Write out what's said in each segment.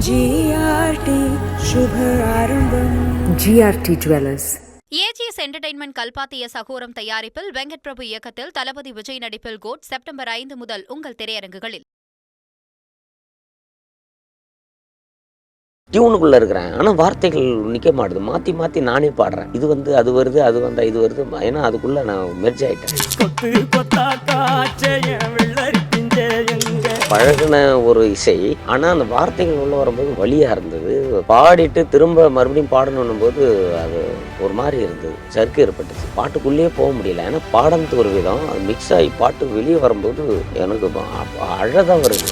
GRT शुभ आरंभम GRT jewellers AGS entertainment கல்பாத்திய சகோரம் தயாரிப்பில் வெங்கட் பிரபு இயக்கத்தில் தளபதி விஜய் நடிப்பில் கோட் செப்டம்பர் 5 முதல் உங்கள் திரையரங்குகளில். டியூனுக்குள்ளே இருக்கிறேன், ஆனால் வார்த்தைகள் நிற்க மாட்டுது. மாற்றி மாற்றி நானே பாடுறேன். இது வந்து அது வருது, அது வந்தால் இது வருது. ஏன்னா அதுக்குள்ளே நான் மெர்ஜ் ஆகிட்டேன். பழகின ஒரு இசை, ஆனால் அந்த வார்த்தைகள் உள்ள வரும்போது வலியாக இருந்தது. பாடிட்டு திரும்ப மறுபடியும் பாடணும் போது அது ஒரு மாதிரி இருந்தது, சறுக்கு ஏற்பட்டுச்சு. பாட்டுக்குள்ளேயே போக முடியல. ஏன்னா பாடத்து ஒரு விதம், அது மிக்ஸ் ஆகி பாட்டு வெளியே வரும்போது எனக்கு அழகாக வருது.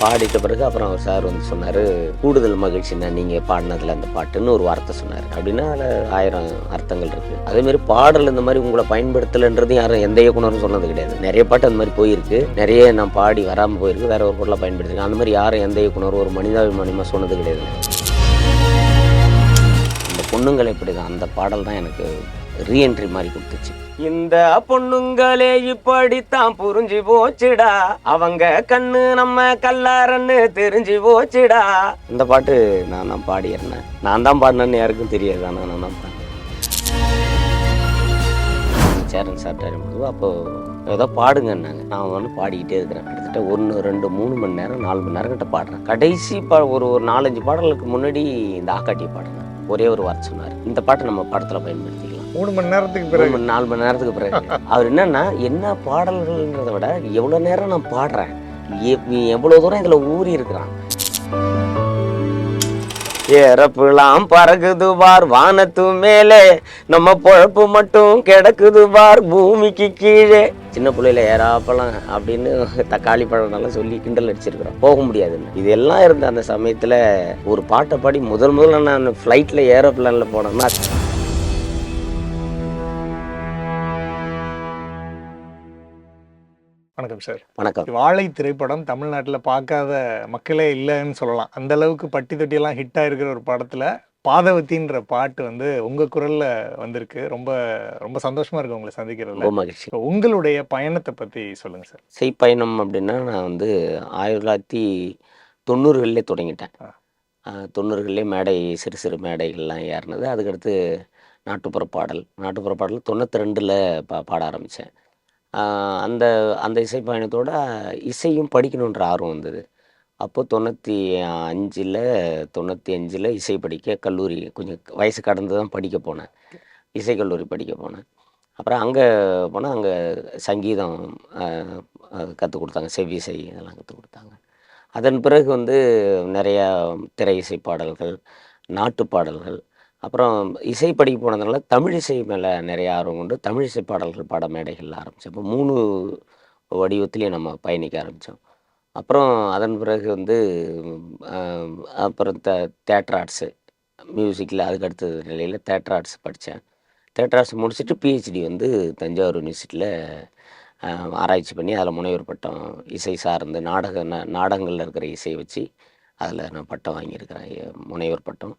பாடிட்ட பிறகு அப்புறம் அவர் சார் வந்து சொன்னார், கூடுதல் மகிழ்ச்சின்னா நீங்கள் பாடினதில் அந்த பாட்டுன்னு ஒரு வார்த்தை சொன்னார். அப்படின்னா அதில் 1000 அர்த்தங்கள் இருக்குது. அதேமாதிரி பாடல் இந்த மாதிரி உங்களை பயன்படுத்தலைன்றது யாரும் எந்த இயக்குனரும் சொன்னது கிடையாது. நிறைய பாட்டு அந்த மாதிரி போயிருக்கு, நிறைய நான் பாடி வராமல் போயிருக்கு, வேற ஒரு பொருளை பயன்படுத்திருக்கேன். அந்த மாதிரி யாரும் எந்த இயக்குனரும் ஒரு மனிதாபிமானியமாக சொன்னது கிடையாது. அந்த பொண்ணுங்களை இப்படி தான், அந்த பாடல் தான் எனக்கு ரீஎன்ட்ரி மாதிரி கொடுத்துச்சு. இந்த பொண்ணுங்களே இப்படித்தான் புரிஞ்சு போச்சுடா, அவங்க கண்ணு நம்ம கல்லாரன்னு தெரிஞ்சு போச்சுடா. இந்த பாட்டு நான் தான் பாடியிருந்தேன். நான் தான் பாடினேன்னு யாருக்கும் தெரியாது, ஆனால் நான் தான் பாடினேன். சேரன் சாப்பிட்டாரு அப்போ ஏதோ பாடுங்கன்னாங்க. நான் வந்து பாடிக்கிட்டே இருக்கிறேன். கிட்டத்தட்ட 1, 2, 3 மணி நேரம் 4 மணி நேரம் கிட்ட பாடுறேன். கடைசி ஒரு 4-5 பாடலுக்கு முன்னாடி இந்த ஆக்காட்டியை பாடுறேன். ஒரே ஒரு வார்த்தை சொன்னார், இந்த பாட்டை நம்ம படத்தில் பயன்படுத்திக்கலாம். 3 மணி நேரத்துக்கு பிறகு 4 மணி நேரத்துக்கு பிறகு அவர் என்னன்னா, என்ன பாடல்கள்ன்றதை விட எவ்வளோ நேரம் நான் பாடுறேன், எவ்வளோ தூரம் இதில் ஊறி இருக்கிறான். ஏறப்புலாம் பறகுது பார் வானத்து மேலே, நம்ம பொழப்பு மட்டும் கிடக்குது பார் பூமிக்கு கீழே. சின்ன பிள்ளையில ஏறாப்பலாம் அப்படின்னு தக்காளி பழம்னாலும் சொல்லி கிண்டல் அடிச்சிருக்கிறோம். போக முடியாதுன்னு இதெல்லாம் இருந்த அந்த சமயத்தில் ஒரு பாட்டை பாடி முதல்ல நான் ஃப்ளைட்டில் ஏரோப்ளானில் போனேன்னா. வணக்கம் சார். வணக்கம். வாழை திரைப்படம் தமிழ்நாட்டில் பார்க்காத மக்களே இல்லைன்னு சொல்லலாம். அந்த அளவுக்கு பட்டி தொட்டியெல்லாம் ஹிட் ஆகிருக்கிற ஒரு படத்தில் பாதவத்தின்ற பாட்டு வந்து உங்கள் குரலில் வந்திருக்கு. ரொம்ப ரொம்ப சந்தோஷமாக இருக்குது உங்களை சந்திக்கிறதுல. ரொம்ப மகிழ்ச்சி. உங்களுடைய பயணத்தை பற்றி சொல்லுங்கள் சார். செய்பயணம் அப்படின்னா, நான் வந்து 1990களிலே தொடங்கிட்டேன். 90களிலே மேடை, சிறு சிறு மேடைகள்லாம் ஏறினது. அதுக்கடுத்து நாட்டுப்புற பாடல் 92ல் பாட ஆரம்பித்தேன். அந்த அந்த இசை பயணத்தோட இசையும் படிக்கணுன்ற ஆர்வம் வந்தது. அப்போது 95ல் இசை படிக்க கல்லூரி, கொஞ்சம் வயசு கடந்து தான் படிக்க போனேன். இசைக்கல்லூரி படிக்க போனேன். அப்புறம் அங்கே போனால் அங்கே சங்கீதம் கற்றுக் கொடுத்தாங்க, செவ்விசை இதெல்லாம் கற்றுக் கொடுத்தாங்க. அதன் பிறகு வந்து நிறையா திரை இசை பாடல்கள், நாட்டு பாடல்கள், அப்புறம் இசை படிக்க போனதுனால தமிழ் இசை மேலே நிறைய ஆர்வம் கொண்டு தமிழ் இசை பாடல்கள் பாட மேடைகள் ஆரம்பித்தோம். இப்போ 3 வடிவத்துலேயும் நம்ம பயணிக்க ஆரம்பித்தோம். அப்புறம் அதன் பிறகு வந்து அப்புறம் தேட்டர் ஆர்ட்ஸு, மியூசிக்கில் அதுக்கு நிலையில் தேட்டர் ஆர்ட்ஸ் படித்தேன். தேட்டர் ஆர்ட்ஸ் முடிச்சுட்டு பிஹெச்டி வந்து தஞ்சாவூர் யூனிவர்சிட்டியில் ஆராய்ச்சி பண்ணி அதில் முனைவர் பட்டம், இசை சார்ந்து நாடகங்களில் இருக்கிற இசையை வச்சு அதில் நான் பட்டம் வாங்கியிருக்கிறேன், முனைவர் பட்டம்.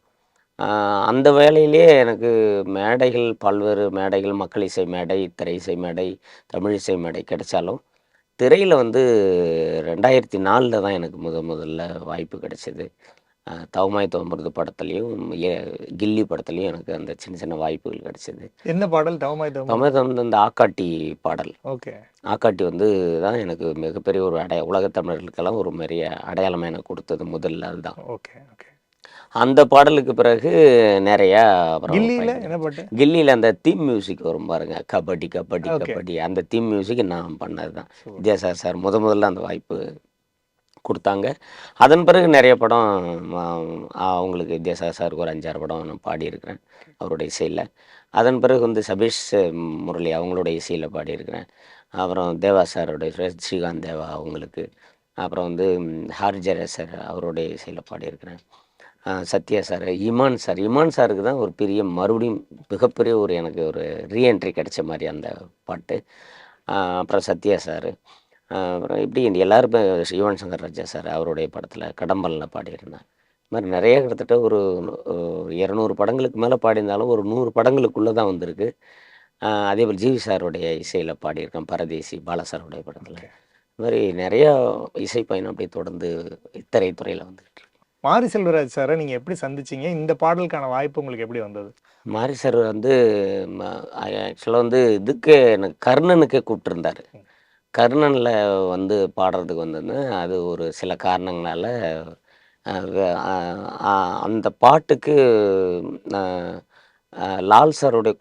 அந்த வேலையிலே எனக்கு மேடைகள், பல்வேறு மேடைகள், மக்கள் இசை மேடை, திரை இசை மேடை, தமிழ் இசை மேடை கிடைச்சாலும் திரையில் வந்து 2004 தான் எனக்கு முதல்ல வாய்ப்பு கிடைச்சிது. தவமாய் தோம்புறது படத்துலேயும் கில்லி படத்துலேயும் எனக்கு அந்த சின்ன சின்ன வாய்ப்புகள் கிடைச்சிது. என்ன பாடல்? தவமாய் தோம்புறது அந்த ஆக்காட்டி பாடல். ஓகே. ஆக்காட்டி வந்து தான் எனக்கு மிகப்பெரிய ஒரு உலகத் தமிழர்களுக்கெல்லாம் ஒரு பெரிய அடையாளமாக எனக்கு கொடுத்தது முதல்ல அதுதான். Okay okay. அந்த பாடலுக்கு பிறகு நிறையா என்ன பாட்டு? கில்லியில் அந்த தீம் மியூசிக் வரும் பாருங்க, கபடி கபடி கபடி, அந்த தீம் மியூசிக் நான் பண்ணது தான். வித்யாசாகர் சார் முதல்ல அந்த வாய்ப்பு கொடுத்தாங்க. அதன் பிறகு நிறைய படம் அவங்களுக்கு வித்யாசாகர் சாருக்கு ஒரு 5-6 படம் நான் பாடியிருக்கிறேன் அவருடைய இசையில். அதன் பிறகு வந்து சபீஷ் முரளி அவங்களுடைய இசையில் பாடியிருக்கிறேன். அப்புறம் தேவா சாரோடைய, ஸ்ரீகாந்த் தேவா அவங்களுக்கு, அப்புறம் வந்து ஹார்ஜரே சார் அவருடைய இசையில் பாடியிருக்கிறேன். சத்யா சார், இமான் சாருக்கு தான் ஒரு பெரிய மறுபடியும் மிகப்பெரிய ஒரு எனக்கு ஒரு ரீஎன்ட்ரி கிடைச்ச மாதிரி அந்த பாட்டு. அப்புறம் சத்யா சார், அப்புறம் இப்படி எல்லாருமே, யுவன் சங்கர் ராஜா சார் அவருடைய படத்தில் கடம்பலில் பாடியிருந்தேன். இது மாதிரி நிறைய கிட்டத்தட்ட ஒரு 200 படங்களுக்கு மேலே பாடியிருந்தாலும் ஒரு 100 படங்களுக்குள்ளே தான் வந்திருக்கு. அதே போல் ஜிவி சாருடைய இசையில் பாடியிருக்கேன், பரதேசி பாலா சாருடைய படத்தில். இந்த மாதிரி நிறையா இசை பயணம் அப்படியே தொடர்ந்து திரைத்துறையில் வந்துகிட்டு இருக்கு. மாரி செல்வராஜ் சாரை நீங்கள் எப்படி சந்திச்சீங்க? இந்த பாடலுக்கான வாய்ப்பு உங்களுக்கு எப்படி வந்தது? மாரி சார் வந்து ஆக்சுவலாக வந்து இதுக்கு எனக்கு கர்ணனுக்கே கூப்பிட்டுருந்தாரு. கர்ணனில் வந்து பாடுறதுக்கு வந்திருந்தேன். அது ஒரு சில காரணங்களால் அந்த பாட்டுக்கு நான் லால் சாருடைய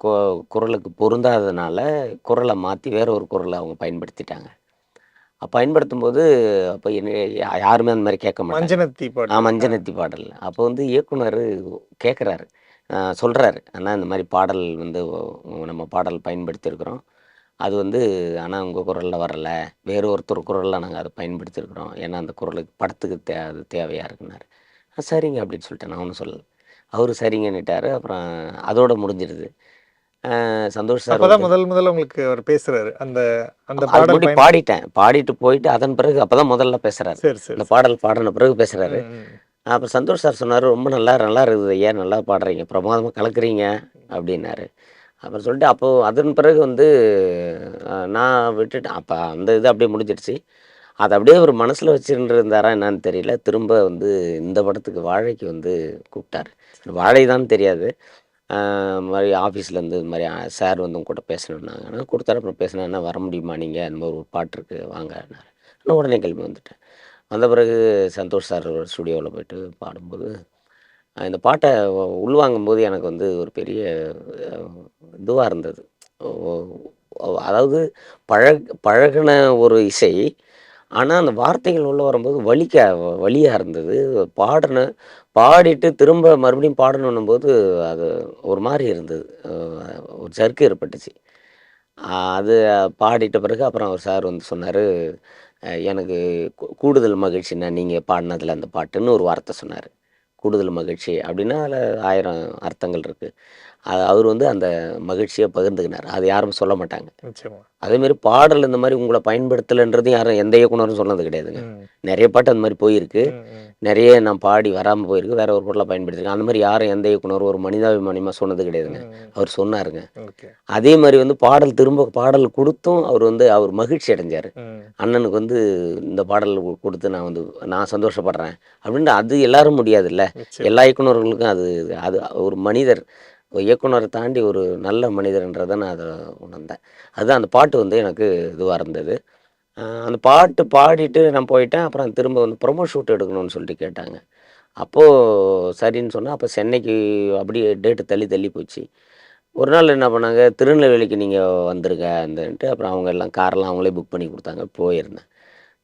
குரலுக்கு பொருந்தாததுனால குரலை மாற்றி வேற ஒரு குரலை அவங்க பயன்படுத்திட்டாங்க. பயன்படுத்தும்போது அப்போ என்ன யாருமே அந்த மாதிரி கேட்க மாட்டாங்க. மஞ்சனத்தி பாட்டு. மஞ்சனத்தி பாடல். அப்போ வந்து இயக்குனர் கேட்குறாரு, சொல்கிறாரு, அண்ணா இந்த மாதிரி பாடல் வந்து நம்ம பாடல் பயன்படுத்தியிருக்கிறோம். அது வந்து ஆனால் உங்கள் குரலில் வரல, வேறு ஒருத்தர் குரலில் நாங்கள் அதை பயன்படுத்தியிருக்கிறோம். ஏன்னா அந்த குரலுக்கு படத்துக்கு அது தேவையாக இருக்குன்னாரு. சரிங்க அப்படின்னு சொல்லிட்டேன், நான் ஒன்றும் சொல்லலை. அவரு சரிங்கன்னுட்டாரு. அப்புறம் அதோட முடிஞ்சிடுது. சந்தோஷ் சார் அப்பதான் முதல்ல உங்களுக்கு அவர் பேசுறாரு அந்த அந்த அதுக்கு பாடல் முன்னாடி பாடிட்டேன். பாடிட்டு போயிட்டு அதன் பிறகு அப்பதான் முதல்ல பேசுறாரு. சரி சரி. இந்த பாடல் பாடின பிறகு பேசுறாரு. ம். அப்போ சந்தோஷ் சார் சொன்னார், ரொம்ப நல்லா இருக்குது ஐயா, நல்லா பாடுறீங்க, பிரமாதமாக கலக்குறீங்க அப்படின்னாரு. அப்புறம் சொல்லிட்டு அப்போது அதன் பிறகு வந்து நான் விட்டுட்டேன். அப்போ அந்த இது அப்படியே முடிஞ்சிடுச்சு. அதை அப்படியே ஒரு மனசில் வச்சுட்டு இருந்தாரா என்னன்னு தெரியல. திரும்ப வந்து இந்த படத்துக்கு வாழைக்கு வந்து கூப்பிட்டாரு. வாழை தான் தெரியாது. இந்த மாதிரி ஆஃபீஸ்லேருந்து இது மாதிரி சார் வந்து உங்க கூட பேசணுன்னாங்க. ஆனால் கொடுத்தாரு. அப்புறம் பேசினா வர முடியுமா நீங்கள், அந்த மாதிரி ஒரு பாட்டு இருக்குது வாங்கன்னாரு. நான் உடனே கிளம்பி வந்துட்டேன். வந்த பிறகு சந்தோஷ் சார் ஸ்டுடியோவில் போயிட்டு பாடும்போது இந்த பாட்டை உள்வாங்கும்போது எனக்கு வந்து ஒரு பெரிய இதுவாக இருந்தது. அதாவது பழகின ஒரு இசை, ஆனால் அந்த வார்த்தைகள் உள்ள வரும்போது வலியாக இருந்தது. பாடிட்டு திரும்ப மறுபடியும் பாடணுன்னும் போது அது ஒரு மாதிரி இருந்தது. ஒரு ஜர்க்கு ஏற்பட்டுச்சு. அது பாடிட்ட பிறகு அப்புறம் அவர் சார் வந்து சொன்னார், எனக்கு கூடுதல் மகிழ்ச்சிண்ணா நீங்கள் பாடினதில் அந்த பாட்டுன்னு ஒரு வார்த்தை சொன்னார். கூடுதல் மகிழ்ச்சி அப்படின்னா அதில் 1000 அர்த்தங்கள் இருக்குது. அவர் வந்து அந்த மகிழ்ச்சியை பகிர்ந்துக்கினார். அது யாரும் சொல்ல மாட்டாங்க. நிச்சயமா. அதேமாரி பாடல் இந்த மாதிரி உங்களை பயன்படுத்தலைன்றது யாரும் எந்த இயக்குனரும் சொன்னது கிடையாதுங்க. ம். நிறைய பாட்டு அந்த மாதிரி போயிருக்கு. ம், ம். நிறைய நான் பாடி வராமல் போயிருக்கு. வேற ஒரு பொருளை பயன்படுத்திருக்கேன். அந்த மாதிரி யாரும் எந்த இயக்குனரும் ஒரு மனிதாபிமானியமாக சொன்னது கிடையாதுங்க. அவர் சொன்னாருங்க. ஓகே. அதே மாதிரி வந்து திரும்ப பாடல் கொடுத்தும் அவர் வந்து அவர் மகிழ்ச்சி அடைஞ்சார். ம். அண்ணனுக்கு வந்து இந்த பாடல் கொடுத்து நான் சந்தோஷப்படுறேன் அப்படின்ட்டு. அது எல்லாரும் முடியாதுல்ல. நிச்சயம். எல்லா இயக்குனர்களுக்கும் அது அது ஒரு மனிதர், ஒரு இயக்குனரை தாண்டி ஒரு நல்ல மனிதர்ன்றதை நான் அதை உணர்ந்தேன். அதுதான் அந்த பாட்டு வந்து எனக்கு இதுவாக இருந்தது. அந்த பாட்டு பாடிட்டு நான் போயிட்டேன். அப்புறம் திரும்ப வந்து ப்ரொமோ ஷூட் எடுக்கணும்னு சொல்லிட்டு கேட்டாங்க. அப்போது சரின்னு சொன்னேன். அப்போ சென்னைக்கு அப்படியே டேட்டு தள்ளி தள்ளி போச்சு. ஒரு நாள் என்ன பண்ணாங்க, திருநெல்வேலிக்கு நீங்கள் வந்துருங்க அந்தன்ட்டு. அப்புறம் அவங்க எல்லாம் காரெல்லாம் அவங்களே புக் பண்ணி கொடுத்தாங்க. போயிருந்தேன்.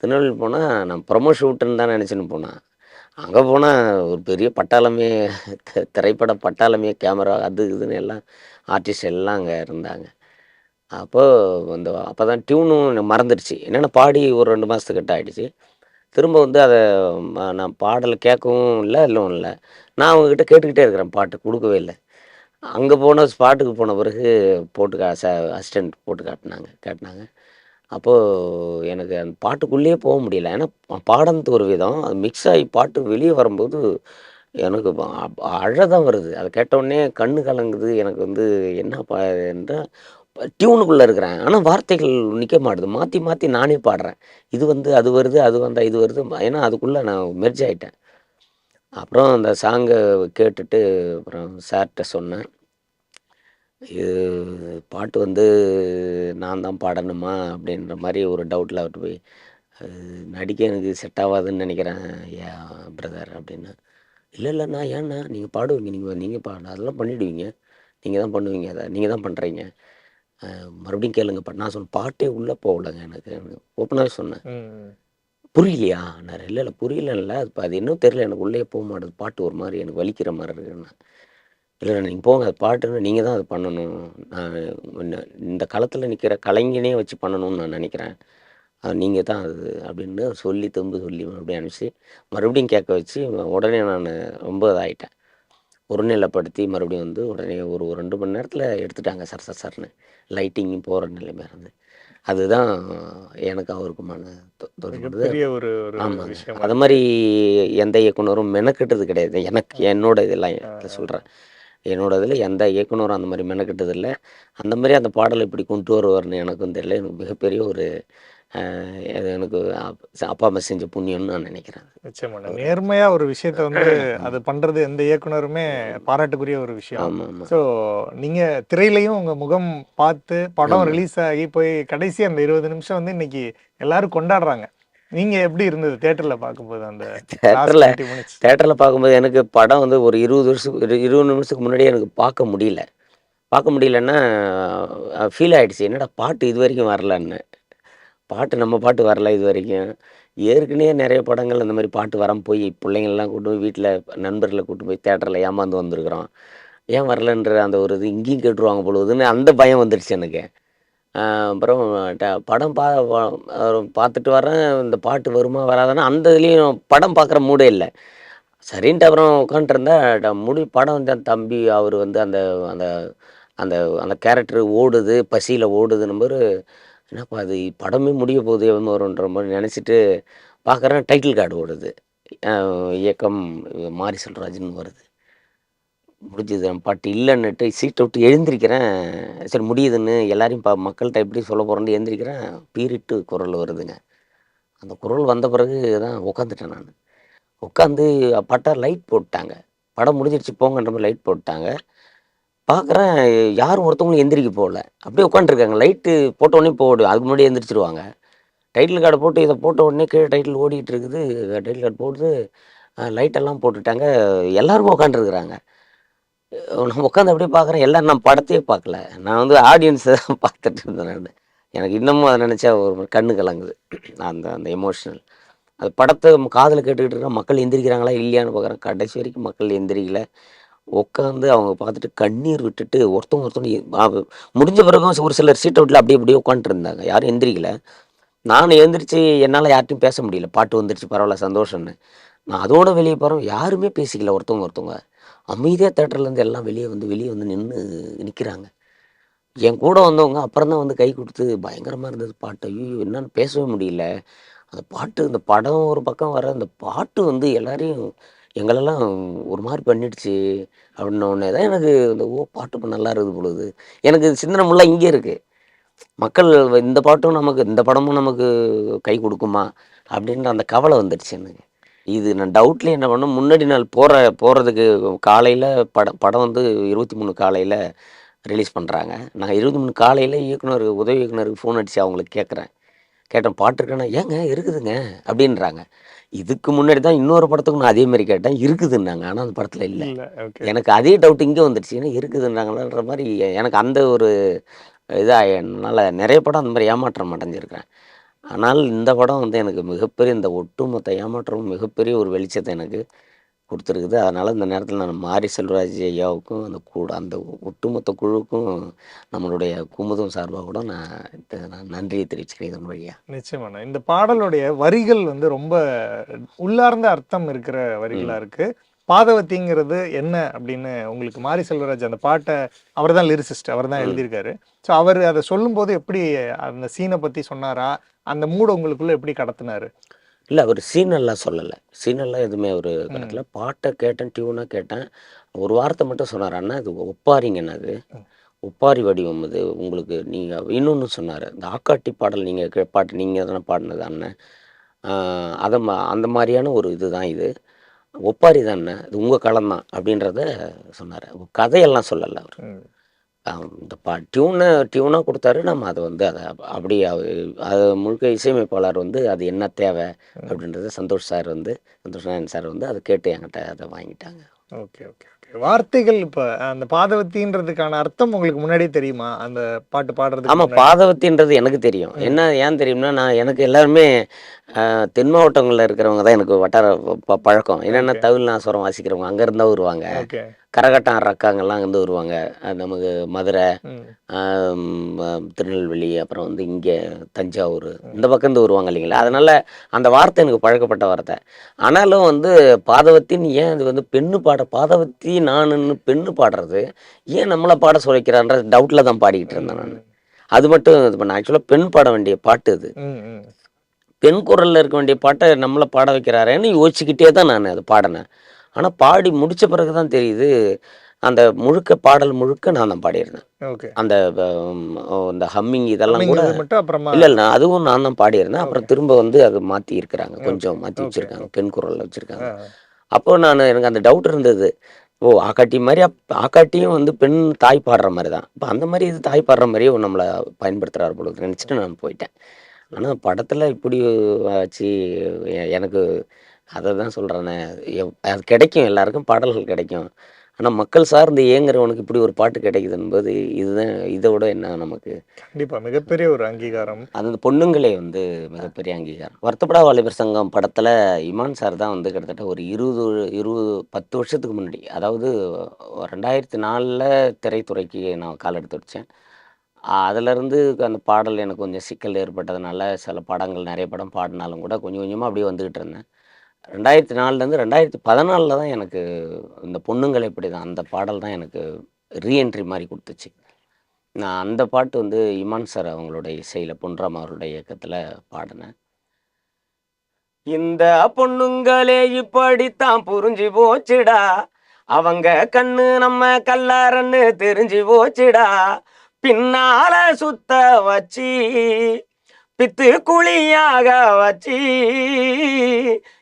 திருநெல்வேலி போனால் நான் ப்ரொமோ ஷூட்டுன்னு தான் நினச்சின்னு போனேன். அங்கே போனால் ஒரு பெரிய பட்டாளமே, திரைப்பட பட்டாளமே, கேமரா அது இதுன்னு எல்லாம் ஆர்டிஸ்ட் எல்லாம் அங்கே இருந்தாங்க. அப்போ தான் டியூனும் எனக்கு மறந்துடுச்சு. என்னென்னா பாடி ஒரு 2 மாதத்துக்கிட்ட ஆகிடுச்சு. திரும்ப வந்து அதை நான் பாடல் கேட்கவும் இல்லை, இல்லவும் இல்லை. நான் அவங்கக்கிட்ட கேட்டுக்கிட்டே இருக்கிறேன், பாட்டு கொடுக்கவே இல்லை. அங்கே ஸ்பாட்டுக்கு போன பிறகு அசிஸ்டண்ட் போட்டு காட்டினாங்க. அப்போது எனக்கு அந்த பாட்டுக்குள்ளேயே போக முடியல. ஏன்னா பாடுனது ஒரு விதம், அது மிக்ஸ் ஆகி பாட்டு வெளியே வரும்போது எனக்கு அழதான் வருது. அதை கேட்டவுடனே கண்ணு கலங்குது. எனக்கு வந்து என்ன என்றால் டியூனுக்குள்ளே இருக்கிறேன், ஆனால் வார்த்தைகள் நிற்க மாட்டுது. மாற்றி மாற்றி நானே பாடுறேன். இது வந்து அது வருது, அது வந்தால் இது வருது. ஏன்னா அதுக்குள்ளே நான் மெர்ஜ் ஆகிட்டேன். அப்புறம் அந்த சாங்கை கேட்டுட்டு அப்புறம் சார்கிட்ட சொன்னேன், இது பாட்டு வந்து நான் தான் பாடணுமா அப்படின்ற மாதிரி ஒரு டவுட்டில் அவர்கிட்ட போய், நடிக்க எனக்கு செட் ஆகாதுன்னு நினைக்கிறேன் ஐயா பிரதர் அப்படின்னு. இல்லை நான் ஏன்னா நீங்கள் பாடுவீங்க, நீங்கள் அதெல்லாம் பண்ணிவிடுவீங்க, நீங்கள் தான் பண்ணுவீங்க, அதை நீங்கள் தான் பண்ணுறீங்க, மறுபடியும் கேளுங்க. நான் சொன்னேன், பாட்டே உள்ளே போகலைங்க எனக்கு ஓப்பனாகவே சொன்னேன். புரியலையா? நான் இல்லை புரியல, அது இன்னும் தெரியல, எனக்கு உள்ளே போக மாட்டேது, பாட்டு ஒரு மாதிரி எனக்கு வலிக்கிற மாதிரி இருக்குன்னு. இல்லை நீங்கள் போங்க, அது பாட்டுன்னு நீங்கள் தான் அது பண்ணணும், நான் இந்த களத்தில் நிற்கிற கலைஞனே வச்சு பண்ணணும்னு நான் நினைக்கிறேன், அது நீங்கள் தான் அது அப்படின்னு சொல்லி மறுபடியும் அனுப்பிச்சு மறுபடியும் கேட்க வச்சு உடனே நான் ரொம்ப இதாகிட்டேன். ஒருநிலைப்படுத்தி மறுபடியும் வந்து உடனே ஒரு 2 மணி நேரத்தில் எடுத்துட்டாங்க சர்னு. லைட்டிங்கும் போகிற நிலைமை இருந்து. அதுதான் எனக்கு அவருக்குமான பெரிய ஒரு ஆமாங்க. விஷயம். அது மாதிரி எந்த இயக்குனரும் மெனக்கெட்டது கிடையாது. என்னோட இதெல்லாம் சொல்கிறேன், என்னோட இதில் எந்த இயக்குனரும் அந்த மாதிரி மெனக்கெட்டது இல்லை. அந்த மாதிரி அந்த பாடலை இப்படி கொண்டு வருவார்னு எனக்கும் தெரியல. எனக்கு மிகப்பெரிய ஒரு அது எனக்கு அப்பா அம்மா செஞ்ச புண்ணியம்னு நான் நினைக்கிறேன். நிச்சயமா நேர்மையா ஒரு விஷயத்த வந்து அது பண்றது எந்த இயக்குனருமே பாராட்டுக்குரிய ஒரு விஷயம். ஆமாம் ஆமாம் ஸோ நீங்க திரையிலையும் உங்க முகம் பார்த்து படம் ஆமாம். ரிலீஸ் ஆகி போய் கடைசி அந்த 20 நிமிஷம் வந்து இன்னைக்கு எல்லாரும் கொண்டாடுறாங்க. நீங்க எப்படி இருந்தது தியேட்டர்ல பார்க்கும்போது அந்த லாஸ்ட் தேட்டரில் 20 மினிட்ஸ்? தேட்டரில் பார்க்கும்போது எனக்கு படம் வந்து ஒரு 20 நிமிஷத்துக்கு முன்னாடியே எனக்கு பார்க்க முடியல. பார்க்க முடியலன்னா ஃபீல் ஆயிடுச்சு. என்னடா பாட்டு இது வரைக்கும் வரலன்னு. நம்ம பாட்டு வரல இது வரைக்கும். ஏற்கனவே நெறைய படங்கள் அந்த மாரி பாட்டு வராம போய் பிள்ளைங்கள்லாம் கூட்டு போய் வீட்ல நண்பர்கள கூட்டு போய் தியேட்டர்ல ஏமாந்து வந்திருக்கிறோம். ஏன் வரலன்ற அந்த ஒரு இது இங்கேயும் கேட்டுருவாங்க போலதுன்னு அந்த பயம் வந்துருச்சு எனக்கு. அ அப்புறம் படம் பார்த்துட்டு வரேன். இந்த பாட்டு வருமா வராதான்னா அந்த இதுலயும் படம் பார்க்குற மூடே இல்ல. சரின்ட்டு அப்புறம் உட்காந்துட்டுருந்தா படம் வந்து அந்த தம்பி அவரு வந்து அந்த அந்த அந்த அந்த கேரக்டர் ஓடுது, பசியில ஓடுதுன்னும்போது, என்னப்பா இது படமே முடிய போகுது எப்போ வரும்ன்ற மாரி நெனச்சிட்டு பார்க்குறேன் டைட்டில் கார்டு ஓடுது. அ இயக்கம் மாரி செல்வராஜ்ன்னு வருது. முடிஞ்சுது நம்ம பாட்டு இல்லன்னுட்டு சீட்ட விட்டு எழுந்திரிக்கிறேன். சரி முடியுதுன்னு எல்லாரையும் மக்கள்ட்ட எப்படி சொல்ல போறேன்னு எந்திரிக்கிறேன். பீறிட்டு குரல் வருதுங்க. அந்த குரல் வந்த பிறகு தான் உட்காந்துட்டேன் நானு. உட்காந்து பார்த்தா லைட் போட்டாங்க. படம் முடிஞ்சிருச்சு போங்கன்ற மாரி லைட் போட்டாங்க. பார்க்குறேன் யாரும் ஒருத்தவங்களும் எந்திரிக்க போகல. அப்படியே உட்காந்துருக்காங்க. லைட்டு போட்ட உடனே அதுக்கு முன்னாடி எந்திரிச்சுருவாங்க. டைட்டில் கார்ட போட்டு இத போட்ட உடனே கீழ டைட்டில் ஓடிட்டு இருக்குது. டைட்டில் கார்டு போடுது. லைட் எல்லாம் போட்டுட்டாங்க. எல்லாருமே உட்காந்துருக்குறாங்க. நான் உட்காந்து அப்படியே பார்க்குறேன். எல்லாரும் நான் படத்தையே பார்க்கல. நான் வந்து ஆடியன்ஸ தான் பார்த்துட்டு இருந்தேன் நானு. எனக்கு இன்னமும் அத நினைச்சா ஒரு மாரி கண்ணு கலங்குது. அந்த அந்த எமோஷனல். அது படத்த காதுல கேட்டுக்கிட்டு இருக்கேன். மக்கள் எந்திரிக்கிறாங்களா இல்லையான்னு பார்க்குறேன். கடைசி வரைக்கும் மக்கள் எந்திரிக்கல. உட்காந்து அவங்க பார்த்துட்டு கண்ணீர் விட்டுட்டு ஒருத்தவங்க முடிஞ்ச பிறகும் ஒரு சிலர் சீட்ட விட்டுல அப்படியே அப்படியே உட்காந்துட்டு இருந்தாங்க. யாரும் எந்திரிக்கல. நான் எழுந்திரிச்சு என்னால யார்ட்டயும் பேச முடியல. பாட்டு வந்துருச்சு பரவால்ல சந்தோஷம்னு. நான் அதோட வெளிய போறேன். யாருமே பேசிக்கல ஒருத்தவங்க. அமைதியா தியேட்டர்லேருந்து எல்லாம் வெளிய வந்து நிக்கிறாங்க. என் கூட வந்தவங்க அப்புறம் தான் வந்து கை குடுத்து பயங்கரமா இருந்தது பாட்டு. ஐய்யய்யோ! என்னான்னு பேசவே முடியல. அந்த பாட்டு இந்த படம் ஒரு பக்கம் வர அந்த பாட்டு வந்து எல்லாரையும் எங்களெல்லாம் ஒரு மாரி பண்ணிடுச்சு. அப்படின்னோனே தான் எனக்கு பாட்டு இப்ப நல்லா இருக்குது போலது. எனக்கு சிந்தனை ஃபுல்லா இங்க இருக்கு. மக்கள் இந்த படமும் நமக்கு கை குடுக்குமா? அப்படின்ற அந்த கவலை வந்துடுச்சு எனக்கு. இது நான் டவுட்லயே என்ன பண்ணேன், முன்னாடி நாள் போறதுக்கு காலையில படம் படம் வந்து 23 காலையில ரிலீஸ் பண்றாங்க. நான் 23 காலையில உதவி இயக்குனருக்கு ஃபோன் அடிச்சு அவங்களுக்கு கேட்டேன் பாட்டு இருக்கான்னா, "ஏங்க இருக்குதுங்க" அப்படின்றாங்க. இதுக்கு முன்னாடி தான் இன்னொரு படத்துக்கும் நான் அதே மாரி கேட்டேன். இருக்குதுன்னாங்க. ஆனா அந்த படத்துல இல்ல. இல்ல. ஓகே. எனக்கு அதே டவுட் இங்க வந்துருச்சு. ஏன்னா இருக்குதுன்றாங்கன்ற மாரி எனக்கு அந்த ஒரு என்னால நெறைய படம் அந்த மாரி ஏமாற்றம் அடைஞ்சிருக்கிறேன். ஆனால் இந்த படம் வந்து எனக்கு மிகப்பெரிய இந்த ஒட்டுமொத்த ஏமாற்றமும் மிகப்பெரிய ஒரு வெளிச்சத்த எனக்கு குடுத்துருக்குது. அதனால இந்த நேரத்தில நான் மாரி செல்வராஜ் ஐயாவுக்கும், அந்த ஒட்டுமொத்த குழுவுக்கும் நம்மளுடைய குமுதம் சார்பா கூட நான் நன்றியை தெரிவிச்சுக்கிறேன் இதன் வழியா. நிச்சயமாண்ணா. இந்த பாடலுடைய வரிகள் வந்து ரொம்ப உள்ளார்ந்த அர்த்தம் இருக்கிற வரிகளா ம். இருக்கு. பாதவத்திங்கிறது என்ன அப்படின்னு உங்களுக்கு மாரி செல்வராஜ் அந்த பாட்ட அவர் தான் லிரிசிஸ்ட். அவர் தான் ம். எழுதியிருக்காரு. ஸோ அவரு அத சொல்லும்போது எப்படி அந்த சீன பத்தி சொன்னாரா? அந்த மூட உங்களுக்குள்ள எப்படி கடத்துனாரு? இல்ல அவரு சீனெல்லாம் சொல்லல. சீனெல்லாம் எதுவுமே அவரு ம். கடத்தல. பாட்ட கேட்டேன், டியூனா கேட்டேன். ஒரு வார்த்தை மட்டும் சொன்னாரு. "அண்ணா இது ஒப்பாரிங்கண்ணா இது. ம். ஒப்பாரி வடிவம் இது. உங்களுக்கு நீங்க" இன்னொன்னு சொன்னாரு. "இந்த ஆக்காட்டி பாடல் பாட்டு நீங்க தானே பாடுனது அண்ணன். ஆ அந்த மாரியான ஒரு இதுதான் இது. ஒப்பாரி தான. இது உங்க களம் தான்" அப்படின்றத சொன்னாரு. கதையெல்லாம் சொல்லல அவரு. ம். இந்த டியூனா குடுத்தாரு. நம்ம அத வந்து அப்படியே அது முழுக்க இசையமைப்பாளர் வந்து அது என்ன தேவை ம். அப்படின்றத சந்தோஷ் நாராயணன் சார் வந்து அத கேட்டு என்கிட்ட அத வாங்கிட்டாங்க. Okay, okay, okay. வார்த்தைகள் இப்ப அந்த பாதவத்தின்றதுக்கான அர்த்தம் உங்களுக்கு முன்னாடியே தெரியுமா? அந்த பாட்டு பாடுறதுக்கு ஆமா. முன்னாடி? பாதவத்தின்றது எனக்கு தெரியும். ம். ஏன் தெரியும்னா, எனக்கு எல்லாருமே தென் மாவட்டங்கள்ல இருக்கிறவங்க தான் எனக்கு வட்டார பழக்கம். என்னன்னா ஓகே, தவில் நாசரம் வாசிக்கிறவங்க அங்க இருந்தா வருவாங்க. ஓகே. கரகாட்டம் ஆடுற அக்காங்கலாம் அங்கேருந்து வருவாங்க. நமக்கு மதுரை, ம். திருநெல்வேலி, அப்புறம் வந்து இங்கே தஞ்சாவூர் ம். இந்த பக்கம்ந்து வருவாங்க இல்லைங்களா? அதனால அந்த வார்த்தை எனக்கு பழக்கப்பட்ட வார்த்தை. ஆனாலும் வந்து பாதவத்தின்னு ஏன் அது வந்து பாதவத்தி நானுன்னு பெண்ணு பாடுறது, ஏன் நம்மள பாட சொல்லிக்கிறான்ற டவுட்ல தான் பாடிக்கிட்டு இருந்தேன் நானு. ம். அது மட்டும் இது பண்ணேன். ஆக்சுவலா பெண் பாட வேண்டிய பாட்டு அது. ம். ம். பெண் குரல்ல இருக்க வேண்டிய பாட்ட நம்மள பாட வைக்கிறாரேன்னு யோசிச்சுக்கிட்டே தான் நான் அத பாடுனேன். ஆனா பாடி முடிச்ச பிறகு தான் தெரியுது, அந்த முழுக்க பாடல் முழுக்க நான் தான் பாடியிருந்தேன். ஓகே. அந்த இந்த ஹம்மிங் இதெல்லாம் கூட இது மட்டும் அப்புறமா இல்ல அதுவும் நான் தான் பாடியிருந்தேன். அப்புறம் ஓகே. திரும்ப வந்து அது மாத்தி இருக்கிறாங்க. ஓகே. கொஞ்சம் மாத்தி ஓகே. வச்சிருக்காங்க. ஓகே. பெண் குரல்ல வச்சிருக்காங்க. ஆ. அப்போ எனக்கு அந்த டவுட் இருந்தது. ஓ! ஆக்காட்டி மாரி ஆக்காட்டியும் வந்து பெண் தாய் பாடுற மாரி தான். அப்ப அந்த மாரி இது தாய் பாடுற மாரியே நம்மள பயன்படுத்துறாரு போல இருக்குன்னு நெனச்சுட்டு நான் போயிட்டேன். ஆனா படத்துல இப்படி வச்சு எனக்கு அததான் சொல்றேனே, அது கிடைக்கும் எல்லாருக்கும் பாடல்கள் கிடைக்கும். ஆனா மக்கள் சார்ந்து இயங்குறவனுக்கு இப்படி ஒரு பாட்டு கிடைக்குதுன்போது, இதுதான் இத விட என்ன நமக்கு. கண்டிப்பா. மிகப்பெரிய ஒரு அங்கீகாரம். அது அந்த பொண்ணுங்களே வந்து மிகப்பெரிய அங்கீகாரம். வருத்தப்படா வாலிபர் சங்கம் படத்துல இமான் சார் தான் வந்து கிட்டத்தட்ட ஒரு 10 வருஷத்துக்கு முன்னாடி, அதாவது 2004ல திரைத்துறைக்கு நான் கால் எடுத்து வச்சேன். அதுலேருந்து அந்த பாடல் எனக்கு கொஞ்சம் சிக்கல் ஏற்பட்டதுனால, சில படங்கள் நெறைய படம் பாடுனாலும் கூட கொஞ்சம் கொஞ்சமா அப்படியே வந்துகிட்டு இருந்தேன். 2004லேருந்து 2014ல தான் எனக்கு இந்த பொண்ணுங்களே இப்படிதான் அந்த பாடல் தான் எனக்கு ரீஎன்ட்ரி மாரி குடுத்துச்சு. நான் அந்த பாட்டு வந்து இமான் சார் அவங்களோட இசையில, பொன்ராம் அவர்களுடைய இயக்கத்துல பாடுனேன். இந்த பொண்ணுங்களே இப்படித்தான் புரிஞ்சு போச்சுடா, அவங்க கண்ணு நம்ம கல்லாரன்னு தெரிஞ்சு போச்சுடா, பின்னால சுத்த வச்சு பித்து குழியாக வச்சு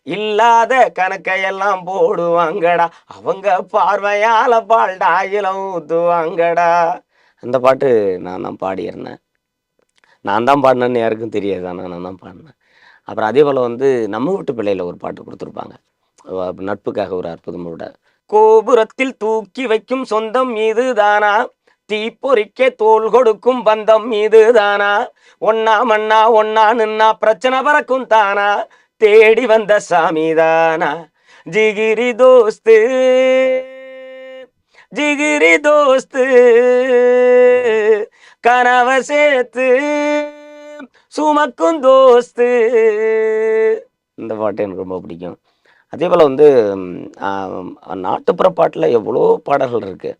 இல்லாத கணக்கையெல்லாம் போடுவாங்கடா, அவங்க பார்வையால பால்டாயில ஊத்துவாங்கடா. அந்த பாட்டு நான் தான் பாடியிருந்தேன். நான் தான் பாடினேன்னு யாருக்கும் தெரியாது. ஆனா நான் தான் பாடினேன். அப்புறம் அதே போல வந்து நம்ம வீட்டு பிள்ளையில ஒரு பாட்டு குடுத்துருப்பாங்க. நட்புக்காக ஒரு அற்புதம் விட. கோபுரத்தில் தூக்கி வைக்கும் சொந்தம் இதுதானா, தீப்பொறிக்க தோள் கொடுக்கும் பந்தம் இதுதானா, ஒன்னா மண்ணா ஒன்னா நின்னா பிரச்சனை பறக்கும் தானா, தேடி வந்த சாமிதானா, ஜிகிரி தோஸ்து ஜிகிரி தோஸ்து கனவ சேர்த்து சுமக்கும் தோஸ்து. இந்த பாட்டு எனக்கு ரொம்ப பிடிக்கும். அதே போல் வந்து நாட்டுப்புற பாட்டில் எவ்வளோ பாடல்கள் இருக்குது.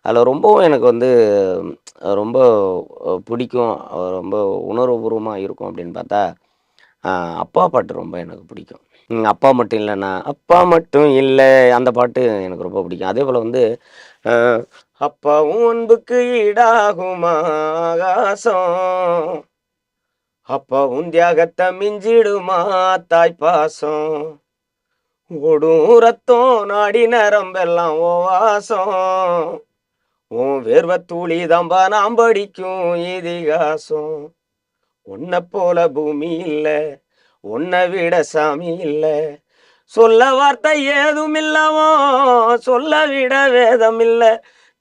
அதில் ரொம்பவும் எனக்கு வந்து ரொம்ப பிடிக்கும், ரொம்ப உணர்வுபூர்வமாக இருக்கும் அப்படின்னு பார்த்தா, அப்பா பாட்டு ரொம்ப எனக்கு பிடிக்கும். அப்பா மட்டும் இல்லைண்ணா, அப்பா மட்டும் இல்லை, அந்த பாட்டு எனக்கு ரொம்ப பிடிக்கும். அதே போல் வந்து அஹ், அப்பாவும் அன்புக்கு ஈடாகுமா ஆகாசம், அப்பாவும் தியாகத்தை மிஞ்சிடுமா தாய் பாசம், ஓடும் ரத்தம் நாடி நரம்பெல்லாம் ஓ வாசம், உன் வேர்வ தூளி தம்பா நாம் படிக்கும் இதிகாசம், உன்னை போல பூமி இல்ல, உன்னை விட சாமி இல்ல, சொல்ல வார்த்தை ஏதும் இல்லவோ, சொல்ல விட வேதம் இல்ல,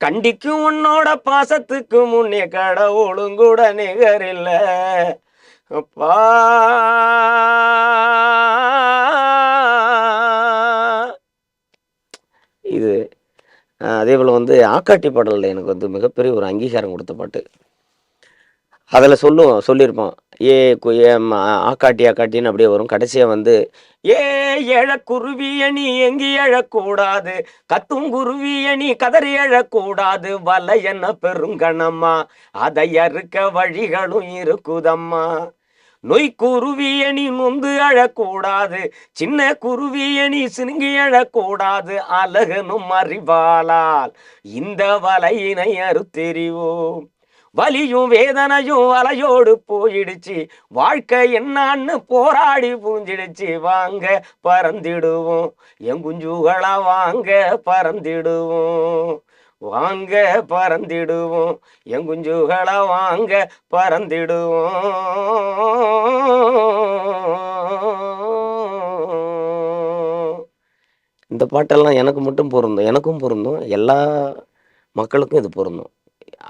கண்டிக்கும் உன்னோட பாசத்துக்கு முன்னே கடவுளும் கூட நிகர் இல்ல அப்பா. இது அதே போல் வந்து ஆக்காட்டி பாடலில் எனக்கு வந்து மிகப்பெரிய ஒரு அங்கீகாரம் கொடுத்த பாட்டு. அதில் சொல்லியிருப்போம், ஏ ஆக்காட்டி ஆக்காட்டின்னு அப்படியே வரும். கடைசியாக வந்து ஏ எழக்குருவிய நீ எங்கி எழக்கூடாது, கத்தும் குருவிய நீ கதறி எழக்கூடாது, வலை என்ன பெருங்கணம்மா அதை அறுக்க வழிகளும் இருக்குதம்மா, நொய் குருவிய நீ நொந்து அழக்கூடாது, சின்ன குருவிய நீ சினுங்கி எழக்கூடாது, அழகனும் அறிவாளால் இந்த வலையினை அறுத்தெறிவோம், வலியும் வேதனையும் வலையோடு போயிடுச்சு, வாழ்க்கை என்னான்னு போராடி பூஞ்சிடுச்சு, வாங்க பறந்திடுவோம் என் குஞ்சுகளா, வாங்க பறந்திடுவோம், வாங்க பறந்திடுவோம் என் குஞ்சுகளா, வாங்க பறந்திடுவோம். இந்த பாட்டெல்லாம் எனக்கு மட்டும் பொருந்தும், எனக்கும் பொருந்தும், எல்லா மக்களுக்கும் இது பொருந்தும்.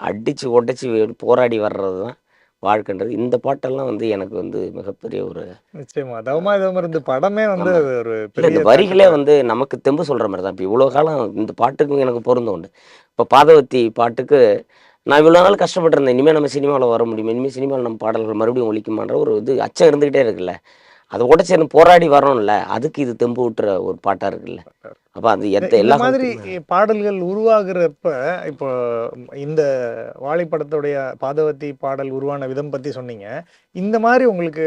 அடிச்சு உடைச்சு போராடி வர்றது தான் வாழ்க்கைன்றது. இந்த பாட்டெல்லாம் வந்து எனக்கு வந்து மிகப்பெரிய ஒரு நிச்சயமா. தவமா தவம் இருந்து படமே வந்து ஆமா. அது ஒரு இல்ல பெரிய இந்த வரிகளே தாக்கத்த வந்து நமக்கு தெம்பு சொல்ற மாதிரி தான். இப்போ இவ்வளோ காலம் இந்த பாட்டுக்கும் எனக்கு பொருந்தும் உண்டு. இப்போ பாதவத்தி பாட்டுக்கு நான் இவ்வளோ நாள் கஷ்டப்பட்டிருந்தேன். இனிமேல் நம்ம சினிமாவில் வர முடியுமா, இனிமேல் சினிமாவில் நம்ம பாடல்கள் மறுபடியும் ஒலிக்குமான்ற ஒரு இது அச்சம் இருந்துகிட்டே இருக்குல்ல. அதை கூட சேர்ந்து போராடி வரோம்ல, அதுக்கு இது தெம்பு ஊட்டுற ஒரு பாட்டாக இருக்குல்ல. அப்போ அது இந்த எல்லா மாதிரி காலத்துக்குமே பாடல்கள் உருவாகுறப்ப இப்போ இந்த வாலி படத்துடைய பாதவதி பாடல் உருவான விதம் பத்தி சொன்னீங்க. இந்த மாதிரி உங்களுக்கு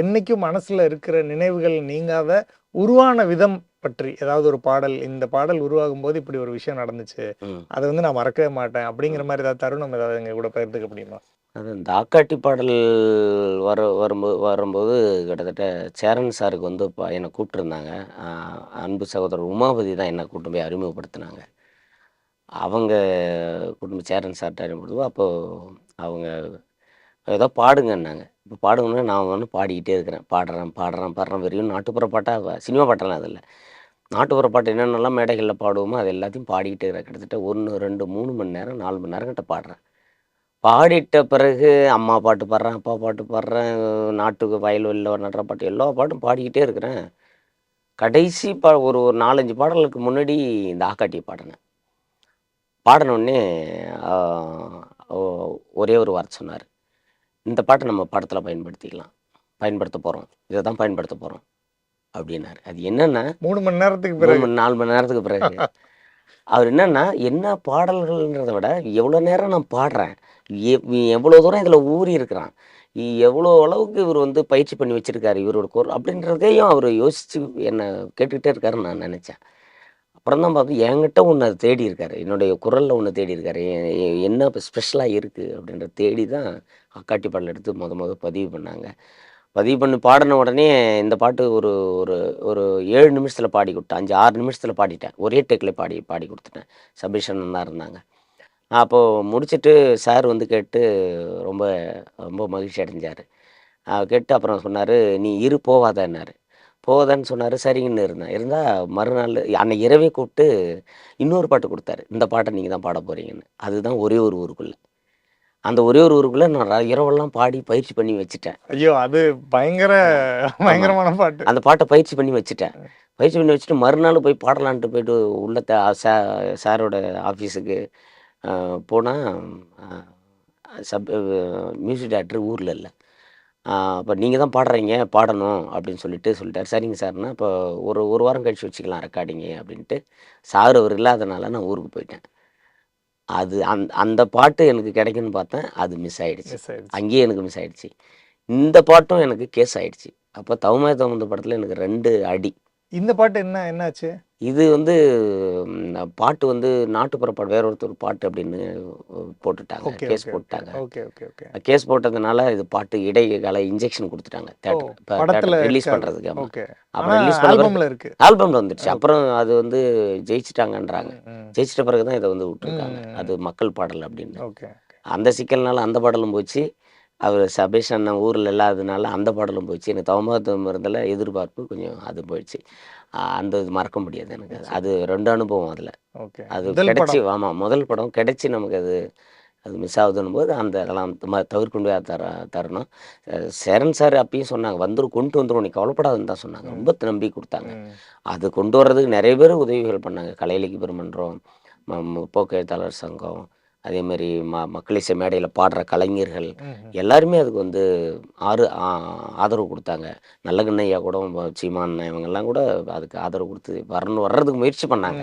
என்னைக்கும் மனசுல இருக்கிற நினைவுகள் நீங்காத உருவான விதம் பற்றி ஏதாவது ஒரு பாடல், இந்த பாடல் உருவாகும் போது இப்படி ஒரு விஷயம் நடந்துச்சு, ம். அதை வந்து நான் மறக்கவே மாட்டேன் அப்படிங்கிற மாதிரி ஏதாவது தருணம் ஏதாவது எங்க கூட பகிர்ந்துக்க முடியுமா? அது இந்த ஆக்காட்டி பாடல் வரும்போது கிட்டத்தட்ட சேரன் சாருக்கு வந்து என்னை கூப்பிட்டுருந்தாங்க. அன்பு சகோதரர் உமாபதி தான் என்னை கூட்டு போய் அறிமுகப்படுத்தினாங்க. அவங்க கூட்டு போய் சேரன் சார்ட்ட அறிமுகப்படுத்தும். அப்போது அவங்க ஏதோ பாடுங்கன்னாங்க. இப்போ பாடுங்கன்னா நான் வந்து பாடிக்கிட்டே இருக்கிறேன். பாடுறேன் வெறும் நாட்டுப்புற பாட்டாக சினிமா பாட்டெல்லாம் அது இல்ல. நாட்டுப்புற பாட்டு என்னென்னலாம் மேடைகளில் பாடுவோமோ அது எல்லாத்தையும் பாடிக்கிட்டே இருக்கிறேன். கிட்டத்தட்ட 1, 2, 3 மணி நேரம் 4 மணி நேரம் கிட்ட பாடுறேன். பாடிட்ட பிறகு அம்மா பாட்டு பாடுறேன், அப்பா பாட்டு பாடுறேன், நாட்டுக்கு வயல்வெளியில் நடுற பாட்டு எல்லா பாட்டும் பாடிக்கிட்டே இருக்கிறேன். கடைசி ஒரு ஒரு 4, 5 பாடலுக்கு முன்னாடி இந்த ஆக்காட்டிய பாடினேன். பாடினோடனே ஒரே ஒரு வார்த்தை சொன்னார். இந்த பாட்டை நம்ம படத்தில் பயன்படுத்த போகிறோம், இதை தான் பயன்படுத்த போகிறோம் அப்படின்னாரு. அது என்னன்னா 3 மணி நேரத்துக்கு பிறகு 4 மணி நேரத்துக்கு பிறகு அவர் என்னன்னா, என்ன பாடல்கள்ன்றத விட எவ்வளோ நேரம் நான் பாடுறேன், எவ்வளோ தூரம் இதில் ஊறி இருக்கிறான், எவ்வளோ அளவுக்கு இவர் வந்து பயிற்சி பண்ணி வச்சிருக்காரு இவரோட குரல் அப்படின்றதையும் அவர் யோசித்து என்னை கேட்டுக்கிட்டே இருக்காருன்னு நான் நினச்சேன். அப்புறம் தான் பார்த்து என்கிட்ட ஒன்று அது தேடி இருக்காரு, என்னுடைய குரலில் ஒன்று தேடி இருக்காரு, என்ன இப்போ ஸ்பெஷலாக இருக்குது அப்படின்றத தேடி தான் அக்காட்டி பாடல் எடுத்து முத பதிவு பண்ணாங்க. பதிவு பண்ணி பாடின உடனே இந்த பாட்டு ஒரு ஒரு ஒரு 7 நிமிஷத்தில் பாடி கொடுத்தேன். 5, 6 நிமிஷத்தில் பாடிட்டேன். ஒரே டேக்கில் பாடி கொடுத்துட்டேன். சபீஷன் தான் இருந்தாங்க. அப்போது முடிச்சுட்டு சார் வந்து கேட்டு ரொம்ப ரொம்ப மகிழ்ச்சி அடைஞ்சார். கேட்டு அப்புறம் சொன்னார், நீ போவாதன்னாரு. போவாதான்னு சொன்னார். சரிங்கன்னு இருந்தால் மறுநாள் அன்னைக்கு இரவே கூப்பிட்டு இன்னொரு பாட்டு கொடுத்தாரு. இந்த பாட்டை நீங்கள் தான் பாட போகிறீங்கன்னு. அதுதான் ஒரே ஒரு ஊருக்குள்ளே. அந்த ஒரே ஒரு ஊருக்குள்ளே நான் இரவெல்லாம் பாடி பயிற்சி பண்ணி வச்சுட்டேன். ஐயோ, அது பயங்கரமான பாட்டு. அந்த பாட்டை பயிற்சி பண்ணி வச்சுட்டேன். பயிற்சி பண்ணி வச்சுட்டு மறுநாள் போய் பாடலான்ட்டு போயிட்டு உள்ள சாரோட ஆஃபீஸுக்கு போனால் மியூசிக் டைரக்டர் ஊரில் இல்லை. அப்போ நீங்கள் தான் பாடணும் அப்படின்னு சொல்லிட்டார். சரிங்க சார்னா இப்போ ஒரு வாரம் கழிச்சு வச்சுக்கலாம் ரெக்கார்டிங்கு அப்படின்ட்டு. சார் அவர் இல்லாதனால நான் ஊருக்கு போயிட்டேன். அது அந்த பாட்டு எனக்கு கிடைக்குன்னு பார்த்தேன். அது மிஸ் ஆயிடுச்சு. அங்கேயே எனக்கு மிஸ் ஆயிடுச்சு. இந்த பாட்டும் எனக்கு கேஸ் ஆயிடுச்சு. அப்போ தவமாய தவந்த படத்தில் எனக்கு 2 அடி. இந்த பாட்டு என்னாச்சு? இது வந்து பாட்டு வந்து நாட்டுப்புற பாட்டு, வேற ஒருத்தர் பாட்டு அப்படின்னு போட்டுட்டாங்க, கேஸ் போட்டுட்டாங்க. கேஸ் போட்டதுனால இது பாட்டு இடைக்கால இன்ஜெக்ஷன் கொடுத்துட்டாங்க தேட்டர் ரிலீஸ் பண்ணுறதுக்கு. அப்புறம் ரிலீஸ் பண்ண ஆல்பம்ல வந்துடுச்சு. அப்புறம் அது வந்து ஜெயிச்சிட்டாங்கன்றாங்க. ஜெயிச்சிட்ட பிறகு தான் இதை வந்து விட்டுருக்காங்க. அது மக்கள் பாடல் அப்படின்னு. அந்த சிக்கல்னால அந்த பாடலும் போச்சு. அவர் சபேஷ் அண்ணன் ஊரில் இல்லாததுனால அந்த பாடலும் போச்சு. எனக்கு தவமாதம் இருந்ததில் எதிர்பார்ப்பு கொஞ்சம் அது போயிடுச்சு. அந்த இது மறக்க முடியாது எனக்கு. அது 2 அனுபவம் அதில். அது கிடைச்சி முதல் படம் கிடைச்சி நமக்கு அது மிஸ் ஆகுதுன்னும் போது அதெல்லாம் தவிர்க்க முடியாத தருணம். சேரன் சார் அப்பயும் சொன்னாங்க, கொண்டு வந்துடும், நீ கவலைப்படாதுன்னு தான் சொன்னாங்க. ரொம்ப நம்பி கொடுத்தாங்க. அது கொண்டு வர்றதுக்கு நிறைய பேர் உதவிகள் பண்ணாங்க. கலை இலக்கிய பெருமன்றம், முற்போக்கு எழுத்தாளர் சங்கம், அதேமாதிரி மக்கள் இசை மேடையில் பாடுற கலைஞர்கள் எல்லாருமே அதுக்கு வந்து ஆதரவு கொடுத்தாங்க. நல்லகண்ணையா கூட, சீமான் இவங்கெல்லாம் கூட அதுக்கு ஆதரவு கொடுத்து வர்றதுக்கு முயற்சி பண்ணாங்க.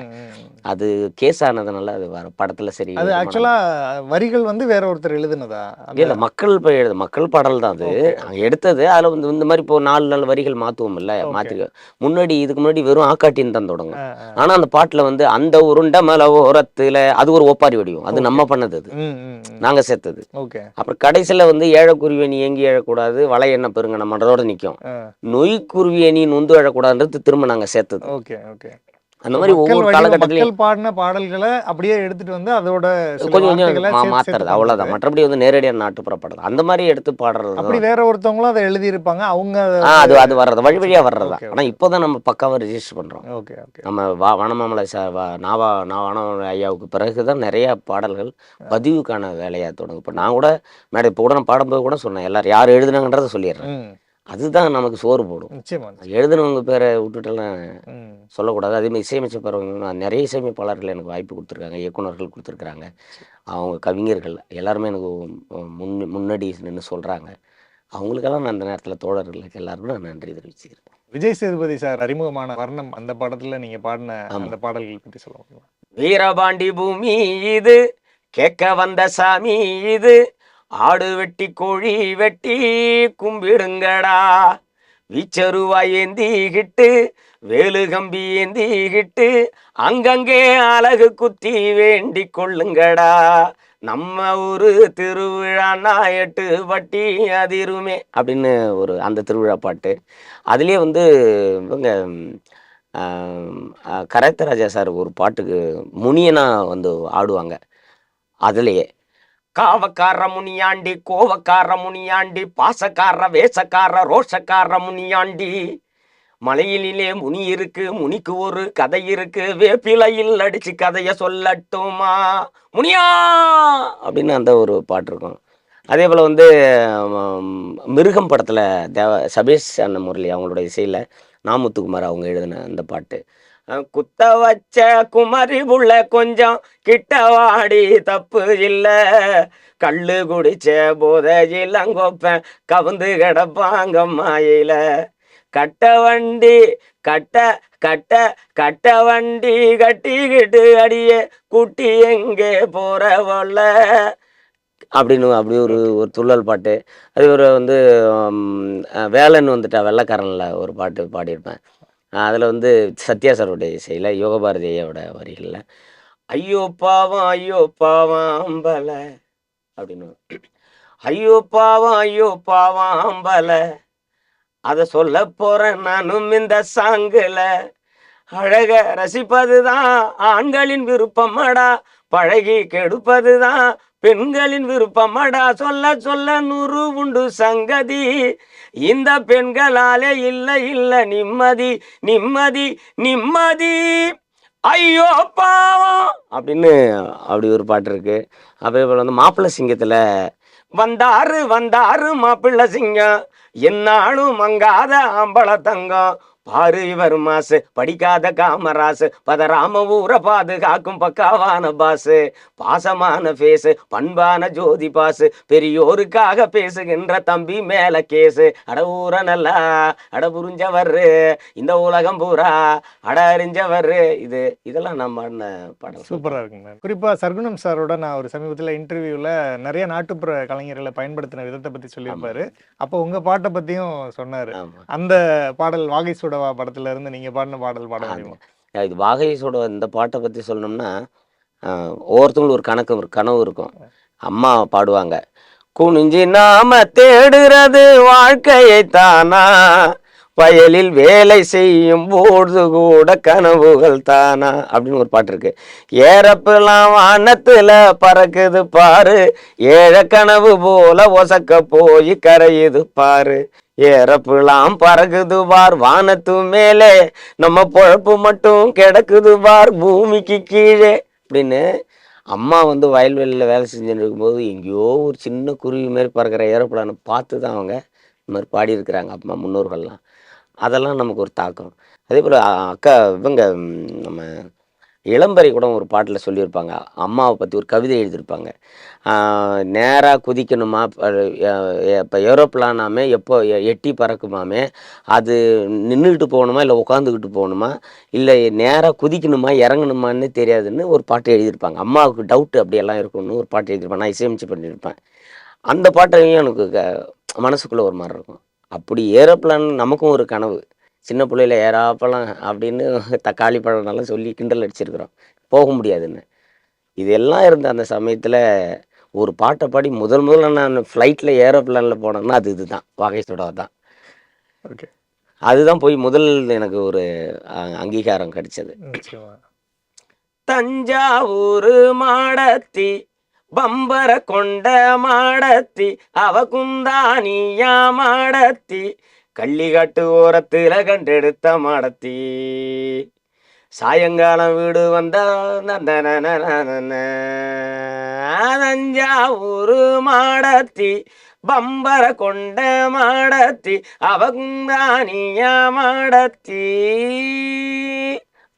அது கேஸ் ஆனதுனால அது படத்தில் சரி. அது ஆக்சுவலாக வரிகள் வந்து வேற ஒருத்தர் எழுதுனதா? இல்லை, மக்கள் பாடல் தான் அது. அங்கே எடுத்தது. அதில் வந்து இந்த மாதிரி இப்போ 4 வரிகள் மாற்றுவோம் இல்லை, இதுக்கு முன்னாடி வெறும் ஆக்காட்டின்னு தான் தொடங்கும். ஆனால் அந்த பாட்டில் வந்து அந்த உருண்டை மலை ஓரத்தில் அது ஒரு ஒப்பாரி வடிவம். அது நம்ம பண்ணது, அது நாங்க சேர்த்தது. அப்புறம் கடைசியில வந்து ஏழக்குருவியணி ஏங்கி எழக்கூடாது, வலை என்ன பெருங்க நம்மளோட நிற்கும், நொய் குருவியணி நொந்து எழக்கூடாதுன்றது திரும்ப நாங்க சேர்த்தது. அந்த மாதிரி ஒவ்வொரு காலகட்டத்திலையும் பாடின பாடல்களை அப்படியே எடுத்துட்டு வந்து அதோட கொஞ்சம் மாத்துறது, அவ்வளவுதான். மற்றபடி வந்து நேரடியாக நாட்டுப்புற பாடல் அந்த மாதிரி எடுத்து பாடுறது. அப்படி வேற ஒருத்தவங்களும் அதை எழுதியிருப்பாங்க, அவங்க அது வர்றது வழி வழியா வர்றதா. ஆனா இப்போதான் நம்ம பக்காவா ரெஜிஸ்டர் பண்றோம். நம்ம வனமாமலை வனமாமலை ஐயாவுக்கு பிறகுதான் நிறைய பாடல்கள் பதிவுக்கான வேலையா தொடங்கும். இப்போ நான் கூட மேடம் இப்போ கூட நான் பாடும்போது கூட சொன்னேன், எல்லாரும் யார் எழுதுனாங்கன்றதை சொல்லிடுறேன். அதுதான் நமக்கு சோறு போடும். எழுதுனவங்க பேரை விட்டுட்டெல்லாம் சொல்லக்கூடாது. அதேமாதிரி இசையமைச்ச பிறகு நிறைய இசையமைப்பாளர்கள் எனக்கு வாய்ப்பு கொடுத்துருக்காங்க, இயக்குநர்கள் கொடுத்துருக்குறாங்க, அவங்க கவிஞர்கள் எல்லாருமே எனக்கு முன்னாடி நின்று சொல்கிறாங்க. அவங்களுக்கெல்லாம் நான் அந்த நேரத்தில் தோழர்களுக்கு எல்லாருக்கும் நான் நன்றி தெரிவிச்சுக்கிறேன். விஜய் சேதுபதி சார் அறிமுகமான வர்ணம் அந்த படத்துல நீங்க பாடின ஆமா. அந்த பாடல்கள் பத்தி சொல்ல முடியுமா? வீரபாண்டி பூமி இது, கேட்க வந்த சாமி இது, ஆடு வெட்டி கோழி வெட்டி கும்பிடுங்கடா, வீச்சருவாய் ஏந்திக்கிட்டு வேலு கம்பி ஏந்திக்கிட்டு அங்கங்கே அழகு குத்தி வேண்டிக் கொள்ளுங்கடா, நம்ம ஊரு திருவிழான்னா 8 பட்டி அதிருமே அப்படின்னு ஒரு அந்த திருவிழா பாட்டு. அதுலேயே வந்து இவங்க கரைத்தராஜா சார் ஒரு பாட்டுக்கு முனியனா வந்து ஆடுவாங்க. அதுலேயே காவக்கார முனியாண்டி கோவக்கார முனியாண்டி பாசக்கார வேசக்கார ரோஷக்கார முனியாண்டி, மலையிலே முனி இருக்கு முனிக்கு ஒரு கதை இருக்கு, வேப்பிலையில் அடிச்சு கதைய சொல்லட்டுமா முனியா அப்படின்னு அந்த ஒரு பாட்டு இருக்கும். அதே போல் வந்து மிருகம் படத்தில் சபேஷ் அண்ணன் முரளி அவங்களோட இசையில் நாமுத்துக்குமார் அவங்க எழுதின அந்த பாட்டு, குத்த வச்ச குமரி புள்ள கொஞ்சம் கிட்டவாடி தப்பு இல்ல, கள்ளு குடிச்ச போதையில் அங்கோப்பேன் கவுந்து கிடப்பாங்க மாயில, கட்ட வண்டி கட்ட கட்ட கட்ட வண்டி கட்டிக்கிட்டு அடியே குட்டி எங்கே போறவல்ல அப்படின்னு அப்படி ஒரு ஒரு துள்ளல் பாட்டு. அது ஒரு வந்து வேலன் வந்துட்டா வெள்ளைக்காரனில் ஒரு பாட்டு பாடியிருப்பேன். அதில் வந்து சத்யா சாருடைய இசையில் யோகபாரதி ஐயாவோட வரிகளில் ஐயோ பாவம் அம்பல அப்படின்னு, ஐயோ பாவம் அம்பல அதை சொல்ல போறேன் நானும் இந்த சாங்குல, அழக ரசிப்பதுதான் ஆண்களின் விருப்பமடா, பழகி கெடுப்பதுதான் பெண்களின் விருப்பமடா, சொல்ல சொல்ல 100 உண்டு சங்கதி, இந்த பெண்களாலே இல்ல நிம்மதி நிம்மதி நிம்மதி, ஐயோ பாவம் அப்படின்னு அப்படி ஒரு பாட்டு இருக்கு. அதே போல் வந்து மாப்பிள்ளை சிங்கத்தில் வந்தாரு மாப்பிள்ளை சிங்கம், என்னாலும் மங்காத ஆம்பள தங்கம், பாரு இவர் மாசு படிக்காத காமராசு, பதராம ஊரை பாதுகாக்கும் பக்காவான பாசு, பாசமான பேசு பண்பான ஜோதி பாசு, பெரியோருக்காக பேசுகின்ற தம்பி மேல கேசு, அட ஊர நல்லா அட புரிஞ்சவர்ரு இந்த உலகம் பூரா அட அறிஞ்சவர்ரு, இதெல்லாம் நான் பாடின பாடல். சூப்பரா இருக்குங்க. குறிப்பா சர்க்குணம் சாரோட நான் ஒரு சமீபத்தில் இன்டர்வியூல நிறைய நாட்டுப்புற கலைஞர்களை பயன்படுத்தின விதத்தை பத்தி சொல்லியிருப்பாரு. அப்போ உங்க பாட்டை பத்தியும் சொன்னாரு. அந்த பாடல் வாகை சுடவா படத்துல இருந்து நீங்க பாடின பாடல் பாட முடியுமா? இது வாகைசோட இந்த பாட்டை பற்றி சொல்லணும்னா, ஒவ்வொருத்தவங்களும் ஒரு கனவு இருக்கும். அம்மா பாடுவாங்க, குனிஞ்சி நாம தேடுறது வாழ்க்கையை தானா, வயலில் வேலை செய்யும் போது கூட கனவுகள் தானா அப்படின்னு ஒரு பாட்டு இருக்கு. ஏறப்பெல்லாம் வானத்துல பறக்குது பாரு, ஏழை கனவு போல ஒசக்க போய் கரையுது பாரு, ஏறப்பெல்லாம் பறக்குது பார் வானத்து மேலே, நம்ம பொழப்பு மட்டும் கிடக்குது பார் பூமிக்கு கீழே அப்படின்னு. அம்மா வந்து வயல்வெளியில் வேலை செஞ்சுட்டு இருக்கும்போது எங்கேயோ ஒரு சின்ன குருவி மாதிரி பறக்கிற ஏரோப்ளானை பார்த்து தான் அவங்க இந்த மாதிரி பாடியிருக்கிறாங்க அம்மா முன்னோர்கள்லாம். அதெல்லாம் நமக்கு ஒரு தாக்கம். அதே போல் அக்கா இவங்க நம்ம இளம்பரை கூட ஒரு பாட்டில் சொல்லியிருப்பாங்க, அம்மாவை பற்றி ஒரு கவிதை எழுதியிருப்பாங்க. நேராக குதிக்கணுமா, இப்போ ஏரோப்ளானாமே எப்போ எட்டி பறக்குமாமே, அது நின்றுக்கிட்டு போகணுமா இல்லை உட்காந்துக்கிட்டு போகணுமா இல்லை நேராக குதிக்கணுமா இறங்கணுமான்னு தெரியாதுன்னு ஒரு பாட்டு எழுதியிருப்பாங்க. அம்மாவுக்கு டவுட்டு அப்படியெல்லாம் இருக்கும்னு ஒரு பாட்டு எழுதியிருப்பேன். நான் இசையமைச்சு பண்ணியிருப்பேன். அந்த பாட்டையும் எனக்கு மனசுக்குள்ளே ஒரு மாதிரி இருக்கும். அப்படி ஏரோப்ளான் நமக்கும் ஒரு கனவு. சின்ன பிள்ளையில ஏறாப்பெல்லாம் அப்படின்னு தக்காளி பழம்னாலும் சொல்லி கிண்டல் அடிச்சிருக்கிறோம், போக முடியாதுன்னு. இதெல்லாம் இருந்த அந்த சமயத்தில் ஒரு பாட்டை பாடி முதல்ல நான் ஃப்ளைட்டில் ஏரோப்ளானில் போனேன்னா அது இதுதான் வாகை சுடவா தான். ஓகே, அதுதான் போய் முதல் எனக்கு ஒரு அங்கீகாரம் கிடைச்சது. தஞ்சாவூர் மாடத்தி பம்பர கொண்ட மாடத்தி அவ குந்தானியா மாடத்தி, கள்ளிக்காட்டு ஓரத்துல கண்டெடுத்த மாடத்தி, சாயங்காலம் வீடு வந்த தஞ்சாவூர் மாடத்தி பம்பர கொண்ட மாடத்தி அவ குந்தானியா மாடத்தி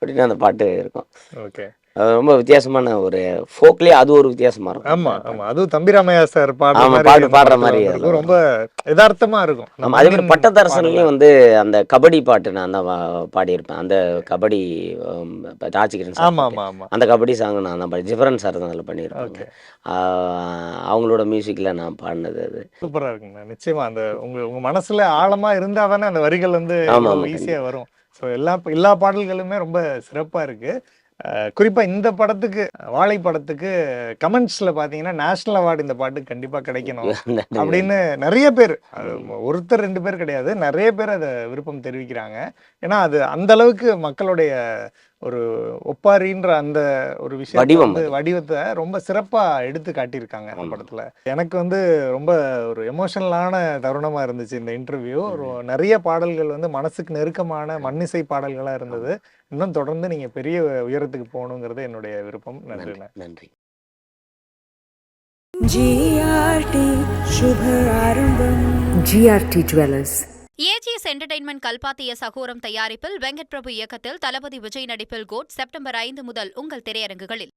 அப்படின்னு அந்த பாட்டு இருக்கும். ஓகே, ரொம்ப வித்தியாசமான ஒரு ஃபோக்லேயே அது ஒரு வித்தியாசமாக இருக்கும். ஆமா ஆமா, அதுவும் தம்பிராமையா சார் பாடுற ஆமா, மாதிரி அந்த பாடுற பாட்டுல மாதிரி வந்திருக்கும். அதில் ரொம்ப யதார்த்தமா இருக்கும். ஆமாம். அதே மாதிரி பட்டத்தரசன்லேயும் வந்து அந்த கபடி பாட்டு நான் தான் பாடியிருப்பேன். அந்த கபடி ராஜகிரண் சார் ஆமா பாட்டு. ஆமா ஆமா. அந்த கபடி சாங் நான் தான் ஜிஃபரன் சார் தான் அதில் பண்ணியிருப்பாங்க. ஓகே, அவங்களோட மியூசிக்கில் நான் பாடினது அது. சூப்பரா இருக்குங்க. நிச்சயமா அந்த உங்க மனசுல ஆழமா இருந்தா தானே அந்த வரிகள் வந்து ஆமா, ஆமா, ஈஸியா வரும். ஸோ எல்லா பாடல்களுமே ரொம்ப சிறப்பா இருக்கு. குறிப்பா இந்த படத்துக்கு, வாழை படத்துக்கு கமெண்ட்ஸ்ல பாத்தீங்கன்னா நேஷனல் அவார்டு இந்த பாட்டுக்கு கண்டிப்பா கிடைக்கணும் நன்றி. அப்படின்னு நிறைய பேர், அது ஒருத்தர் 2 பேர் கிடையாது, நிறைய பேர் அதை விருப்பம் தெரிவிக்கிறாங்க. ஏன்னா அது அந்த அளவுக்கு மக்களுடைய ஒரு ஒப்பாரின்ற அந்த ஒரு விஷயம் வடிவம் வந்து அது. வடிவத்தை ரொம்ப சிறப்பா எடுத்து காட்டியிருக்காங்க அந்த ஆமா. படத்துல. எனக்கு வந்து ரொம்ப ஒரு எமோஷனலான தருணமா இருந்துச்சு இந்த இன்டர்வியூ. நிறைய பாடல்கள் வந்து மனசுக்கு நெருக்கமான மண்ணிசை பாடல்களா இருந்தது. இன்னும் தொடர்ந்து நீங்க பெரிய உயரத்துக்கு போகணுங்கிறது என்னுடைய விருப்பம். நன்றிண்ணே. நன்றி. GRT शुभ आरंभम GRT Jewelers. ஏஜிஎஸ் என்டர்டெயின்மெண்ட் கல்பாத்திய சகோரம் தயாரிப்பில் வெங்கட் பிரபு இயக்கத்தில் தளபதி விஜய் நடிப்பில் கோட் செப்டம்பர் 5 முதல் உங்கள் திரையரங்குகளில்.